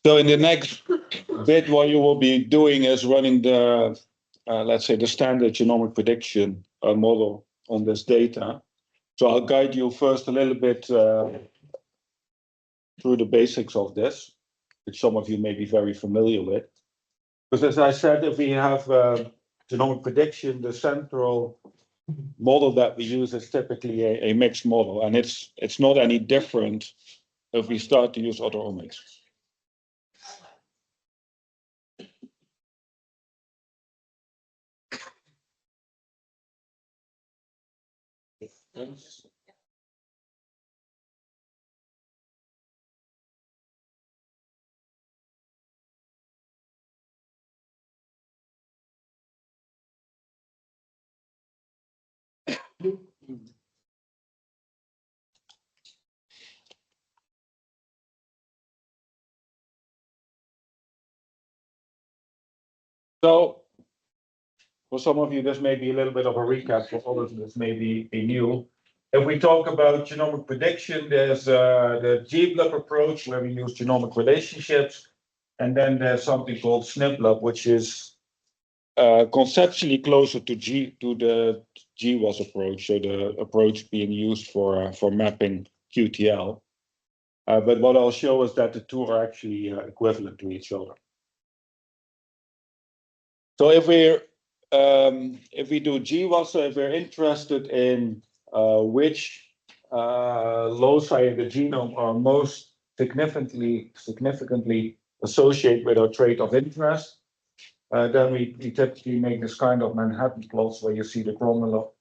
So in the next bit, what you will be doing is running the, let's say, the standard genomic prediction model on this data. So I'll guide you first a little bit through the basics of this, which some of you may be very familiar with. Because as I said, if we have genomic prediction, the central model that we use is typically a mixed model, and it's not any different if we start to use other omics. So, for some of you, this may be a little bit of a recap. For others, this may be new. If we talk about genomic prediction, there's the GBLUP approach where we use genomic relationships, and then there's something called SNPLUP, which is conceptually closer to the GWAS approach, so the approach being used for mapping QTL. But what I'll show is that the two are actually equivalent to each other. So if we do GWAS, so if we're interested in which loci in the genome are most significantly associated with our trait of interest, then we typically make this kind of Manhattan plots where you see the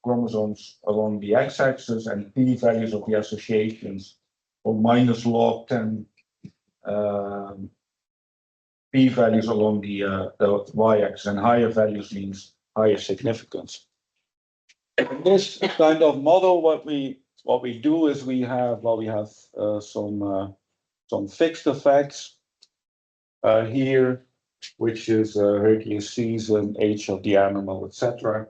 chromosomes along the x-axis and p-values of the associations, or minus log 10 p-values along the y-axis, and higher values means higher significance. In this kind of model, what we do is we have some fixed effects here, which is Hercules season, age of the animal, etc.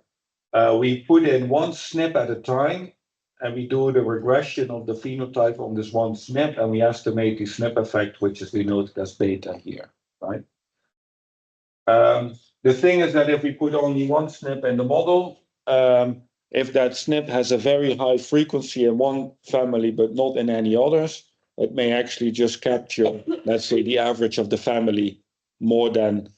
We put in one SNP at a time, and we do the regression of the phenotype on this one SNP, and we estimate the SNP effect, which is denoted as beta here, right? The thing is that if we put only one SNP in the model, if that SNP has a very high frequency in one family but not in any others, it may actually just capture, let's say, the average of the family more than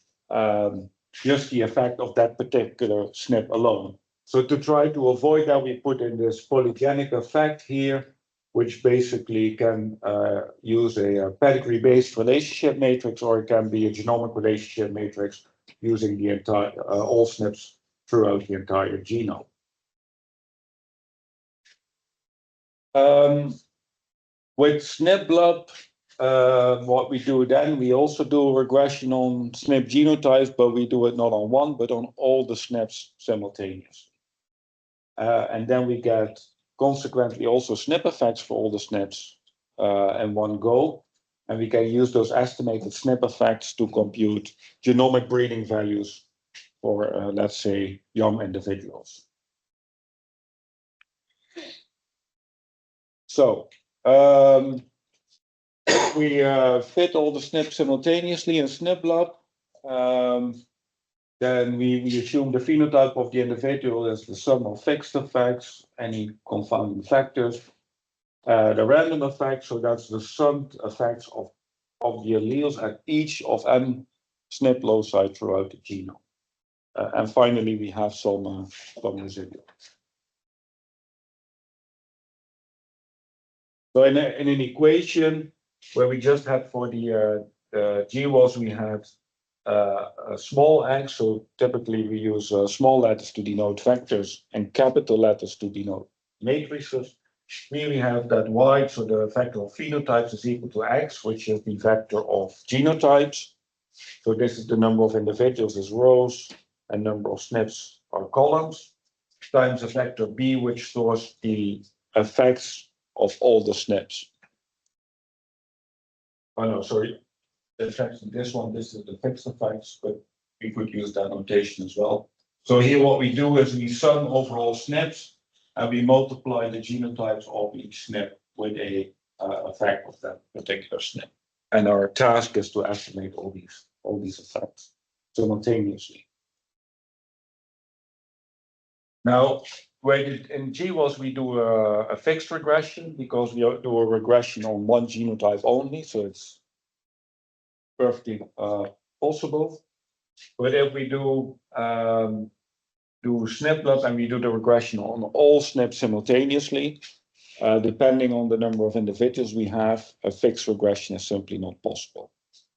just the effect of that particular SNP alone. So to try to avoid that, we put in this polygenic effect here, which basically can use a pedigree-based relationship matrix, or it can be a genomic relationship matrix using the entire all SNPs throughout the entire genome. With SNPLUP, what we do then, we also do regression on SNP genotypes, but we do it not on one, but on all the SNPs simultaneously. And then we get consequently also SNP effects for all the SNPs in one go. And we can use those estimated SNP effects to compute genomic breeding values for, let's say, young individuals. So we fit all the SNPs simultaneously in SNPLUP. Then we assume the phenotype of the individual is the sum of fixed effects, any confounding factors. The random effect, so that's the summed effects of the alleles at each of n SNP loci throughout the genome. And finally, we have some residual. So in an equation where we just had for the GWAS, we had a small x, so typically we use small letters to denote vectors and capital letters to denote matrices. Here we have that y, so the vector of phenotypes is equal to x, which is the vector of genotypes. So this is the number of individuals as rows, and number of SNPs are columns, times a vector b, which stores the effects of all the SNPs. Oh no, sorry. The effects of this one, this is the fixed effects, but we could use that notation as well. So here what we do is we sum overall SNPs, and we multiply the genotypes of each SNP with a effect of that particular SNP. And our task is to estimate all these effects simultaneously. Now, in GWAS, we do a fixed regression because we do a regression on one genotype only, so it's perfectly possible. But if we do SNP and we do the regression on all SNPs simultaneously, depending on the number of individuals we have, a fixed regression is simply not possible,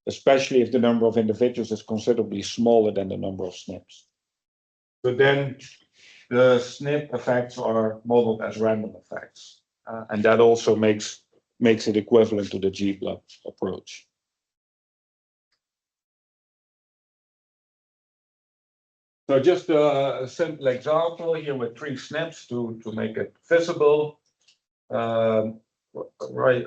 especially if the number of individuals is considerably smaller than the number of SNPs. So then the SNP effects are modeled as random effects, and that also makes it equivalent to the GBLUP approach. So just a simple example here with 3 SNPs to make it visible. Right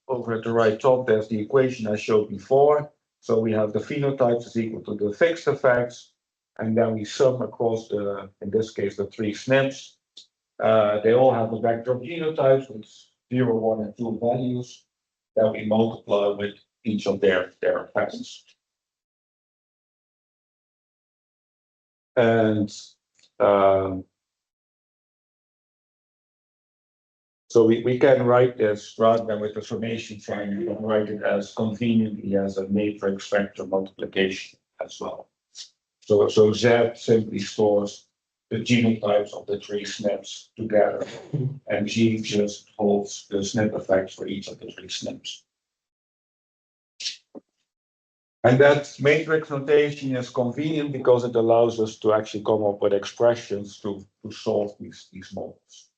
over at the right top, there's the equation I showed before. So we have the phenotypes is equal to the fixed effects, and then we sum across in this case, the 3 SNPs. They all have a vector of genotypes with 0, 1, and 2 values that we multiply with each of their effects. And so we can write this rather than with the summation sign, we can write it as conveniently as a matrix vector multiplication as well. So Z simply stores the genotypes of the 3 SNPs together, and G just holds the SNP effects for each of the 3 SNPs. And that matrix notation is convenient because it allows us to actually come up with expressions to solve these models.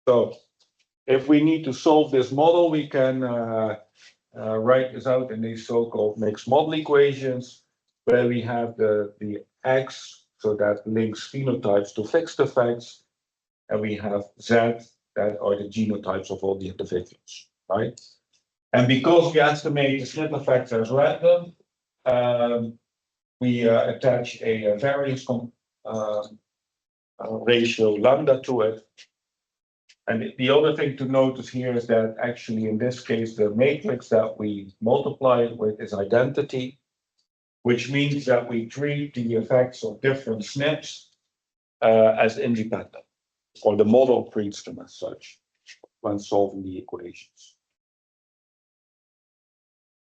So if we need to solve this model, we can write this out in these so-called mixed model equations, where we have the X, so that links phenotypes to fixed effects, and we have Z, that are the genotypes of all the individuals, right? And because we estimate the SNP effects as random, we attach a variance ratio lambda to it. And the other thing to notice here is that actually in this case, the matrix that we multiply it with is identity, which means that we treat the effects of different SNPs as independent, or the model treats them as such when solving the equations.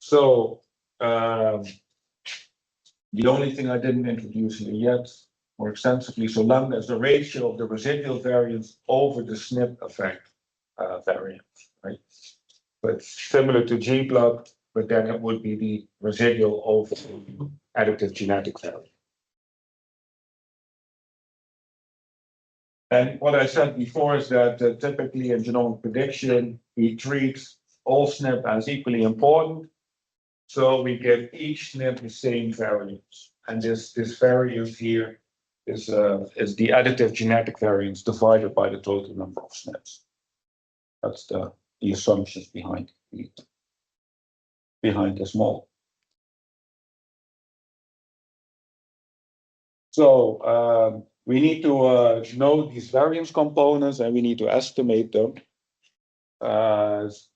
So the only thing I didn't introduce here yet more extensively, so lambda is the ratio of the residual variance over the SNP effect variance, right? But similar to GBLUP, but then it would be the residual over the additive genetic variance. And what I said before is that typically in genomic prediction, we treat all SNP as equally important. So we give each SNP the same variance. And this variance here is the additive genetic variance divided by the total number of SNPs. That's the assumptions behind this model. So we need to know these variance components, and we need to estimate them.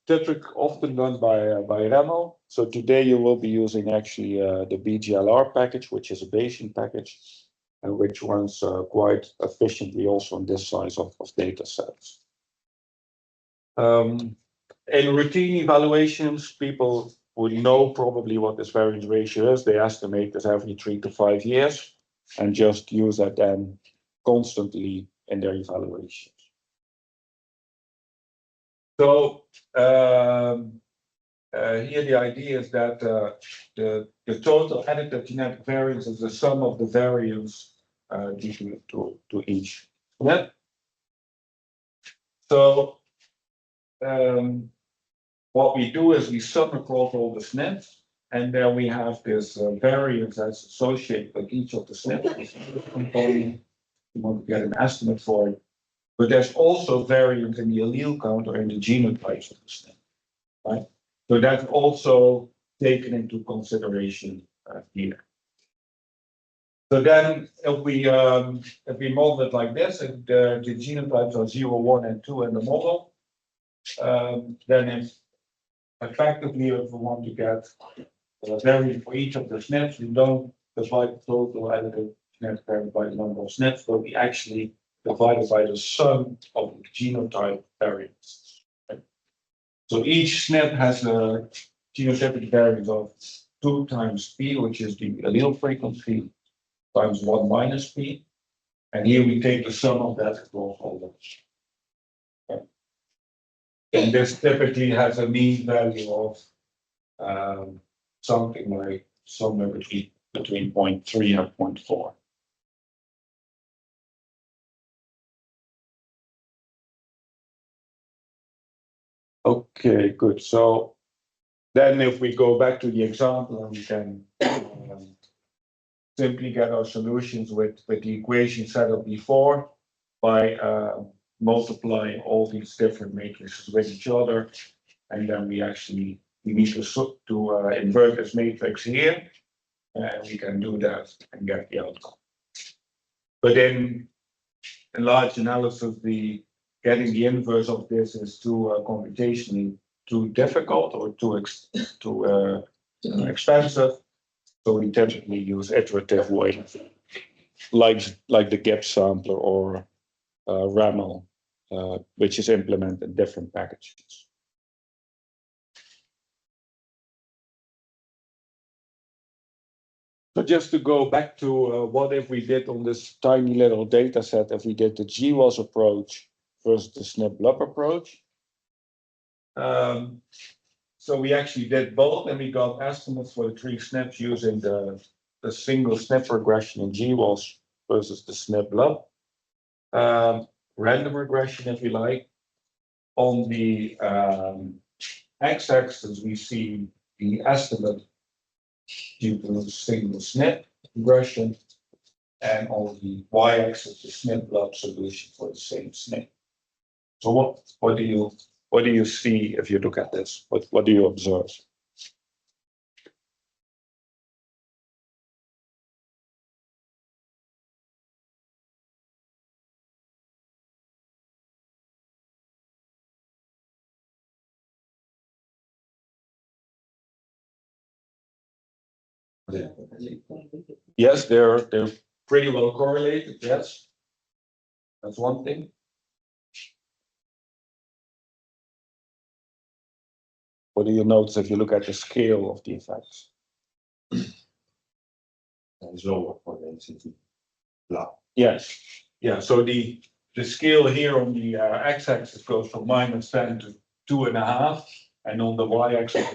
Typically often done by Remo. So today you will be using actually the BGLR package, which is a Bayesian package, and which runs quite efficiently also on this size of data sets. In routine evaluations, people would know probably what this variance ratio is. They estimate this every 3 to 5 years and just use that then constantly in their evaluations. So here the idea is that the total additive genetic variance is the sum of the variance due to each SNP. So what we do is we sum across all the SNPs, and then we have this variance that's associated with each of the SNPs. You want to get an estimate for it. But there's also variance in the allele count or in the genotypes of the SNP, right? So that's also taken into consideration here. So then if we model it like this, and the genotypes are 0, 1, and 2 in the model, then if effectively if we want to get the variance for each of the SNPs, we don't divide the total edited SNP variant by the number of SNPs, but we actually divide it by the sum of the genotype variance. Right? So each SNP has a genotypic variance of 2 times p, which is the allele frequency, times 1 minus p. And here we take the sum of that across all those. Okay. And this typically has a mean value of something like somewhere between 0.3 and 0.4. Okay, good. So then if we go back to the example, we can simply get our solutions with the equation set up before by multiplying all these different matrices with each other. And then we need to invert this matrix here. And we can do that and get the outcome. But in large analysis, getting the inverse of this is too computationally too difficult or too expensive. So we typically use iterative ways, like the Gibbs sampler or RAML, which is implemented in different packages. So just to go back to what if we did on this tiny little data set, if we did the GWAS approach versus the SNP-LUP approach. So we actually did both, and we got estimates for the 3 SNPs using the single SNP regression in GWAS versus the SNP-LUP. Random regression, if you like. On the x-axis, we see the estimate due to the single SNP regression, and on the y-axis, the SNP-LUP solution for the same SNP. So what do you see if you look at this? What do you observe? Yes, they're pretty well correlated. Yes, that's one thing. What do you notice if you look at the scale of the effects? It's lower for density. Yes. Yeah. So the scale here on the x-axis goes from -10 to 2.5, and on the y-axis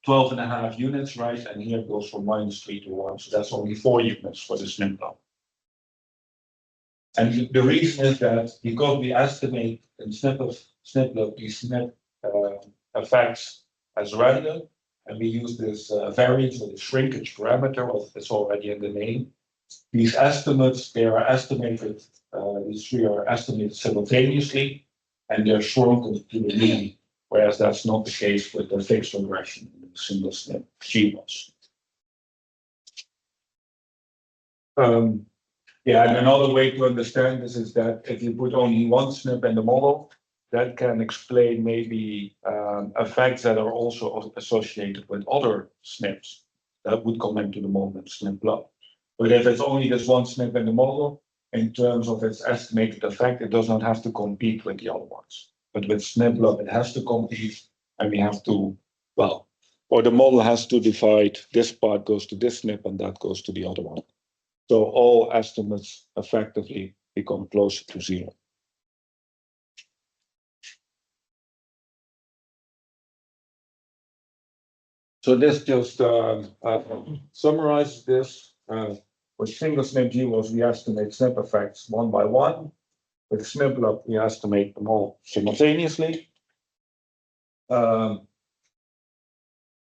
12.5 units, right? And here it goes from -3 to 1. So that's only 4 units for the SNP-LUP. And the reason is that because we estimate in SNP-LUP these SNP effects as random, and we use this variance or the shrinkage parameter, it's already in the name. These estimates, they are estimated, these 3 are estimated simultaneously, and they're shrunken to the mean, whereas that's not the case with the fixed regression in the single SNP GWAS. Yeah, and another way to understand this is that if you put only one SNP in the model, that can explain maybe effects that are also associated with other SNPs that would come into the model in SNP-LUP. But if it's only this one SNP in the model, in terms of its estimated effect, it does not have to compete with the other ones. But with SNP-LUP, it has to compete, and we have to, or the model has to divide, this part goes to this SNP and that goes to the other one. So all estimates effectively become closer to 0. So this just summarizes this. With single SNP GWAS, we estimate SNP effects 1 by 1. With SNP-LUP, we estimate them all simultaneously.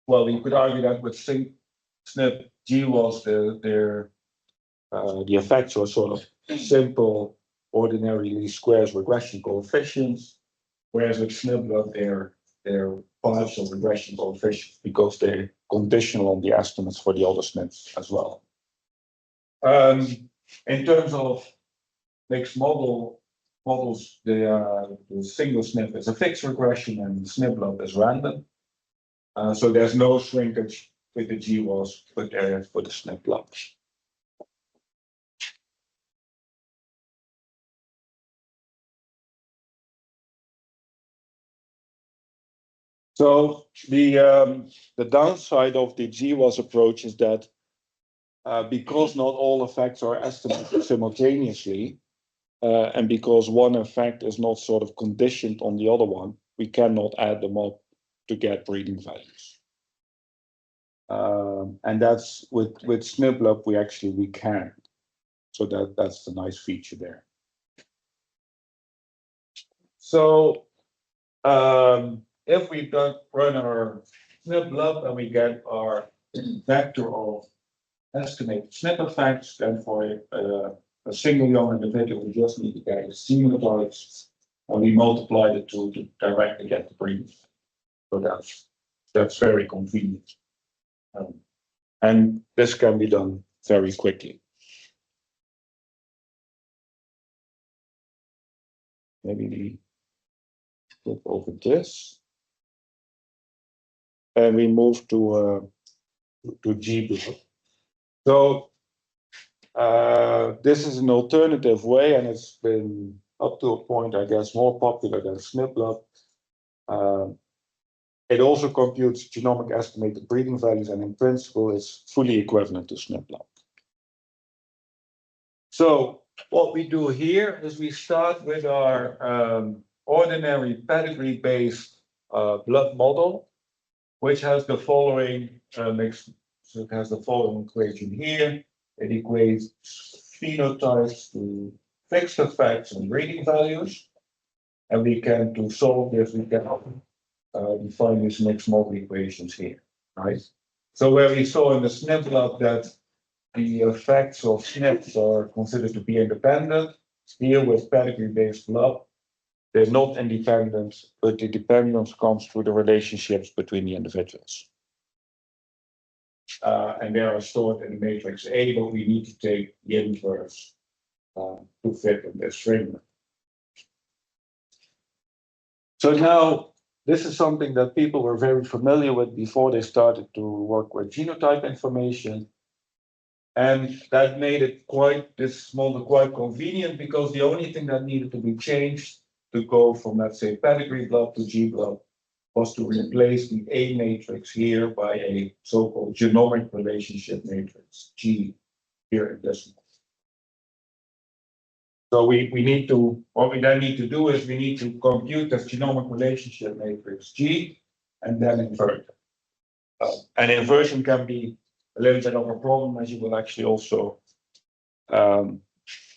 Well, you could argue that with SNP GWAS, the effects are sort of simple, ordinary least squares regression coefficients, whereas with SNP-LUP, they're partial regression coefficients because they're conditional on the estimates for the other SNPs as well. In terms of mixed model models the single SNP as a fixed regression and the SNP lump as random. So there's no shrinkage with the GWAS put there for the SNP lumps. So the downside of the GWAS approach is that because not all effects are estimated simultaneously, and because one effect is not sort of conditioned on the other one, we cannot add them up to get breeding values. And that's with SNP we can. So that's the nice feature there. So if we run our SNP and we get our vector of estimated SNP effects, then for a single young individual, we just need to get the phenotypes, and we multiply the two to directly get the breeding. So that's very convenient. And this can be done very quickly. Maybe we flip over this. And we move to GBlob. So this is an alternative way, and it's been up to a point, I guess, more popular than SNP. It also computes genomic estimated breeding values, and in principle is fully equivalent to SNP. So what we do here is we start with our ordinary pedigree-based blood model, which has the following so it has the following equation here. It equates phenotypes to fixed effects and breeding values. And we can, to solve this, we can define these mixed model equations here, right? So where we saw in the SNP that the effects of SNPs are considered to be independent, here with pedigree-based blood, they're not independent, but the dependence comes through the relationships between the individuals. And they are stored in the matrix A, but we need to take the inverse to fit in this framework. So now, this is something that people were very familiar with before they started to work with genotype information. And that made this model quite convenient, because the only thing that needed to be changed to go from, let's say, pedigree blood to GBlob was to replace the A matrix here by a so-called genomic relationship matrix, G, here in this model. So what we then need to do is we need to compute this genomic relationship matrix G and then invert it. And inversion can be a little bit of a problem, as you will actually also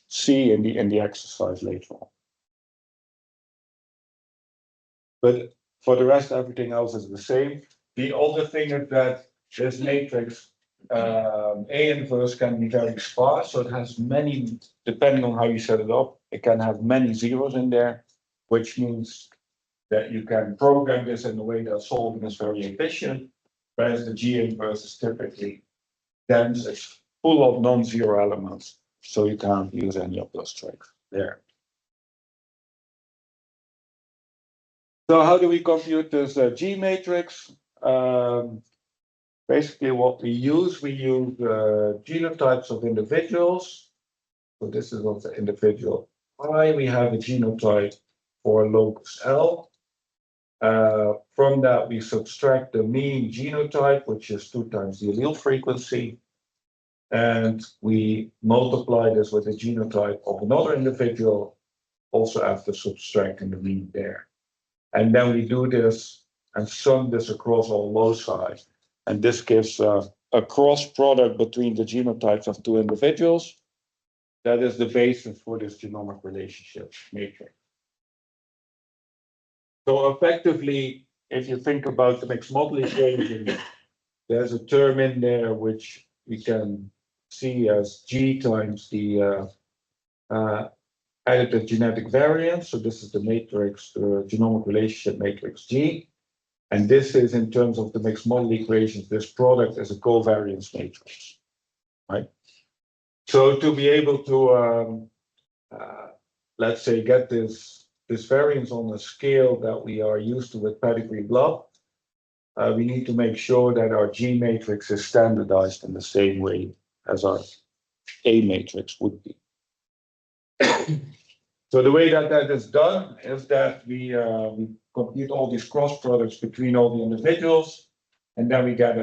see in the exercise later on. But for the rest, everything else is the same. The other thing is that this matrix A inverse can be very sparse, so it has many, depending on how you set it up, it can have many zeros in there, which means that you can program this in a way that solving is very efficient, whereas the G inverse is typically dense, it's full of non-zero elements, so you can't use any of those tricks there. So how do we compute this G matrix? Basically, what we use genotypes of individuals. So this is of the individual I. We have a genotype for locus L. From that, we subtract the mean genotype, which is 2 times the allele frequency. And we multiply this with the genotype of another individual, also after subtracting the mean there. And then we do this and sum this across all loci. And this gives a cross product between the genotypes of 2 individuals. That is the basis for this genomic relationship matrix. So effectively, if you think about the mixed model equation, there's a term in there which we can see as G times the additive genetic variance. So this is the matrix, the genomic relationship matrix G. And this is, in terms of the mixed model equations, this product is a covariance matrix, right? So to be able to let's say, get this variance on a scale that we are used to with pedigree blood, we need to make sure that our G matrix is standardized in the same way as our A matrix would be. So the way that that is done is that we compute all these cross products between all the individuals, and then we get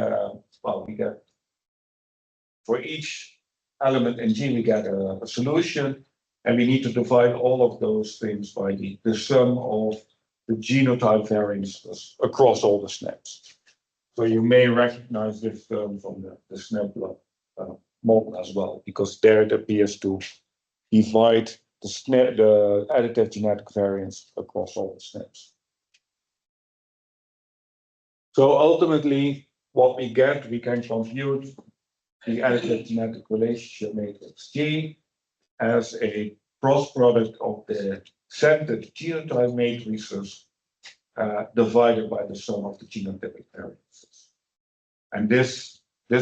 for each element in G, we get a solution, and we need to divide all of those things by the sum of the genotype variances across all the SNPs. So you may recognize this term from the SNP blood model as well, because there it appears to divide the additive genetic variance across all the SNPs. So ultimately, what we get, we can compute the additive genetic relationship matrix G as a cross product of the centered genotype matrices divided by the sum of the genotypic variances. And this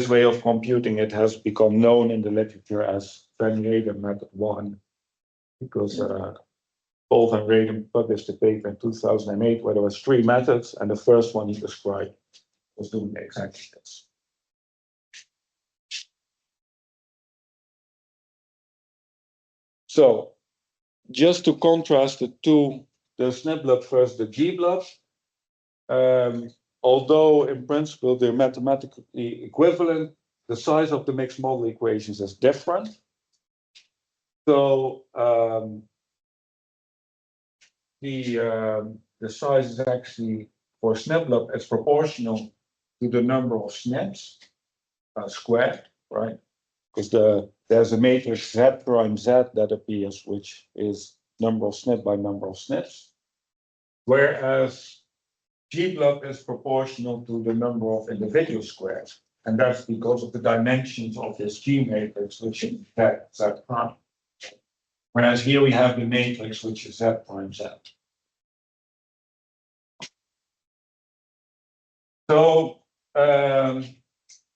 way of computing it has become known in the literature as Van Reden method 1, because Paul Van Reden published a paper in 2008 where there was 3 methods, and the first one he described was doing exactly this. So, just to contrast the two, the SNP blood versus the G blood, although in principle they're mathematically equivalent, the size of the mixed model equations is different. So the size is actually for SNP blood, it's proportional to the number of SNPs squared, right? Because there's a matrix Z prime Z that appears, which is number of SNP by number of SNPs, whereas G blood is proportional to the number of individual squares, and that's because of the dimensions of this G matrix, which is Z prime. Whereas here we have the matrix, which is Z prime Z. So,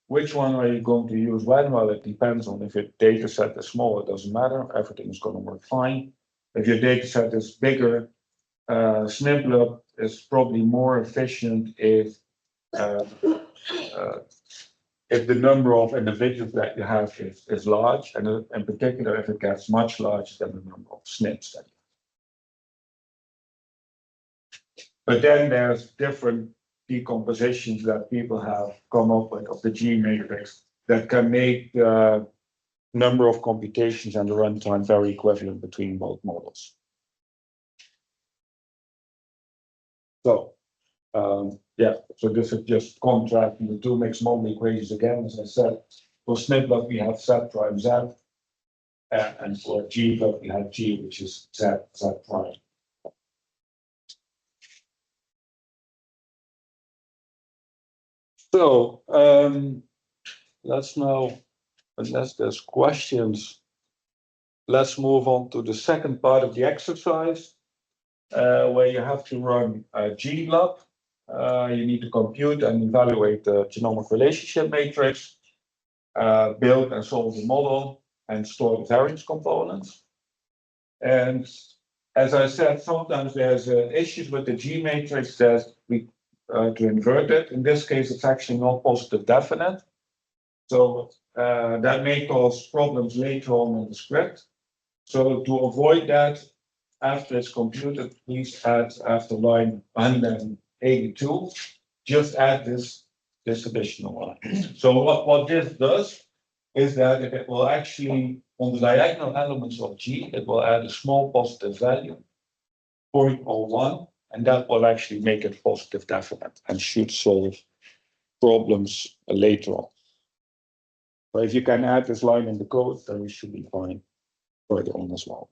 which one are you going to use when? Well, it depends on if your data set is small, it doesn't matter, everything is going to work fine. If your data set is bigger, SNP blood is probably more efficient if the number of individuals that you have is large, and in particular if it gets much larger than the number of SNPs that you have. But then there's different decompositions that people have come up with of the G matrix that can make the number of computations and the runtime very equivalent between both models. So, so this is just contrasting the two mixed model equations again. As I said, for SNP blood we have Z prime Z, and for G blood we have G, which is Z prime. So, let's now, unless there's questions, let's move on to the second part of the exercise, where you have to run a G blood. You need to compute and evaluate the genomic relationship matrix, build and solve the model, and store the variance components. And as I said, sometimes there's issues with the G matrix that we to invert it. In this case, it's actually not positive definite. So that may cause problems later on in the script. So to avoid that, after it's computed, please add after line 182, just add this additional line. So what this does is that it will actually, on the diagonal elements of G, it will add a small positive value, 0.01, and that will actually make it positive definite and should solve problems later on. But if you can add this line in the code, then we should be fine further on as well.